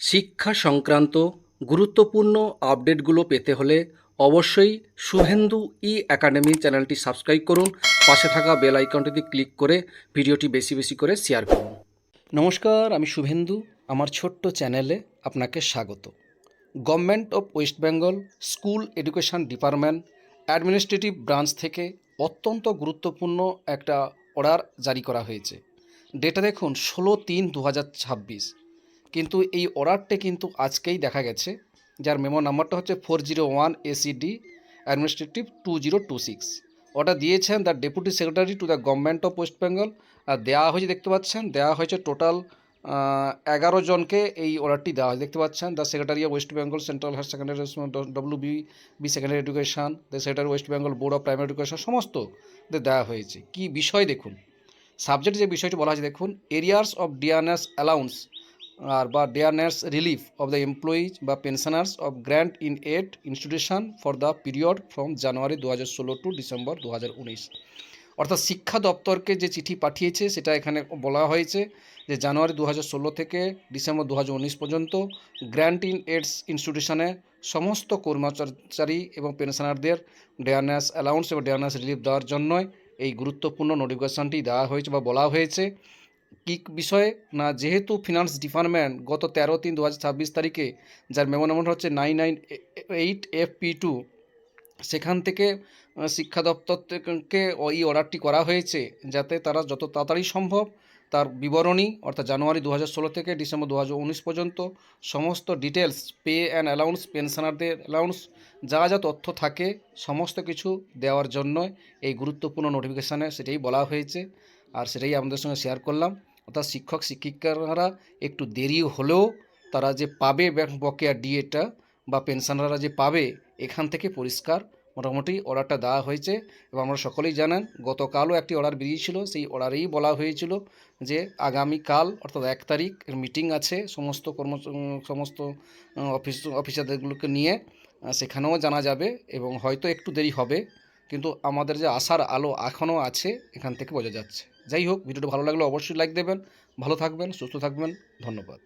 শিক্ষা সংক্রান্ত গুরুত্বপূর্ণ আপডেটগুলো পেতে হলে অবশ্যই শুভেন্দু ই একাডেমি চ্যানেলটি সাবস্ক্রাইব করুন। পাশে থাকা বেল আইকনটিতে ক্লিক করে ভিডিওটি বেশি বেশি করে শেয়ার করুন। নমস্কার, আমি শুভেন্দু। আমার ছোট্ট চ্যানেলে আপনাকে স্বাগত। Government of West Bengal school education department administrative branch থেকে অত্যন্ত গুরুত্বপূর্ণ একটা অর্ডার জারি করা হয়েছে। ডেটা দেখুন 16/3/2026। কিন্তু এই অর্ডারটা কিন্তু আজকেই দেখা গেছে, যার মেমো নাম্বারটা হচ্ছে 401 ACD অ্যাডমিনিস্ট্রেটিভ 2026। অর্ডার দিয়েছেন the deputy secretary to the government of West Bengal. আর দেওয়া হয়েছে, দেখতে পাচ্ছেন দেওয়া হয়েছে টোটাল 11 জনকে এই অর্ডারটি দেওয়া হয়। দেখতে পাচ্ছেন the secretary of West Bengal central higher secondary WBB secondary education, the secretary West Bengal board of primary education, সমস্ত দেওয়া হয়েছে। কি বিষয় দেখুন, সাবজেক্ট যে বিষয়টি বলা হয়েছে দেখুন, এরিয়ার্স অফ ডিয়ারনেস অ্যালাউন্স আর বা dearness relief of the employees বা pensioners of grant in aid institution for the period from January 2016 to December 2019। অর্থাৎ শিক্ষা দপ্তরকে যে চিঠি পাঠিয়েছে সেটা এখানে বলা হয়েছে যে জানুয়ারি 2016 থেকে ডিসেম্বর 2019 পর্যন্ত গ্র্যান্ট ইন এডস ইনস্টিটিউশনে সমস্ত কর্মচারী এবং পেনশনারদের ডেয়ারনেস অ্যালাউন্স এবং ডেয়ারনেস রিলিফ দেওয়ার জন্যই এই গুরুত্বপূর্ণ নোটিফিকেশনটি দেওয়া হয়েছে বা বলা হয়েছে। কী বিষয়ে না, যেহেতু ফিনান্স ডিপার্টমেন্ট গত 13/3/2026 তারিখে, যার মেমো নম্বর হচ্ছে 998FP2, সেখান থেকে শিক্ষা দপ্তর থেকে এই অর্ডারটি করা হয়েছে যাতে তারা যত তাড়াতাড়ি সম্ভব তার বিবরণী, অর্থাৎ জানুয়ারি 2016 থেকে ডিসেম্বর 2019 পর্যন্ত সমস্ত ডিটেলস, পে অ্যান্ড অ্যালাউন্স, পেনশনারদের অ্যালাউন্স, যা যা তথ্য থাকে সমস্ত কিছু দেওয়ার জন্য এই গুরুত্বপূর্ণ নোটিফিকেশানে সেটাই বলা হয়েছে। আর সেটাই আমাদের সঙ্গে শেয়ার করলাম। অর্থাৎ শিক্ষক শিক্ষিকারা একটু দেরি হলেও তারা যে পাবে বকেয়া ডিএটা বা পেনশনাররা যে পাবে, এখান থেকে পরিষ্কার মোটামুটি অর্ডারটা দেওয়া হয়েছে। এবং আমরা সকলেই জানেন গতকালও একটি অর্ডার বেরিয়েছিল, সেই অর্ডারেই বলা হয়েছিল যে আগামীকাল অর্থাৎ 1 তারিখ মিটিং আছে সমস্ত সমস্ত অফিসারদেরগুলোকে নিয়ে, সেখানেও জানা যাবে এবং হয়তো একটু দেরি হবে, কিন্তু আমাদের যে আশার আলো এখনও আছে এখান থেকে বোঝা যাচ্ছে। যাই হোক, ভিডিওটা ভালো লাগলে অবশ্যই লাইক দেবেন। ভালো থাকবেন, সুস্থ থাকবেন, ধন্যবাদ।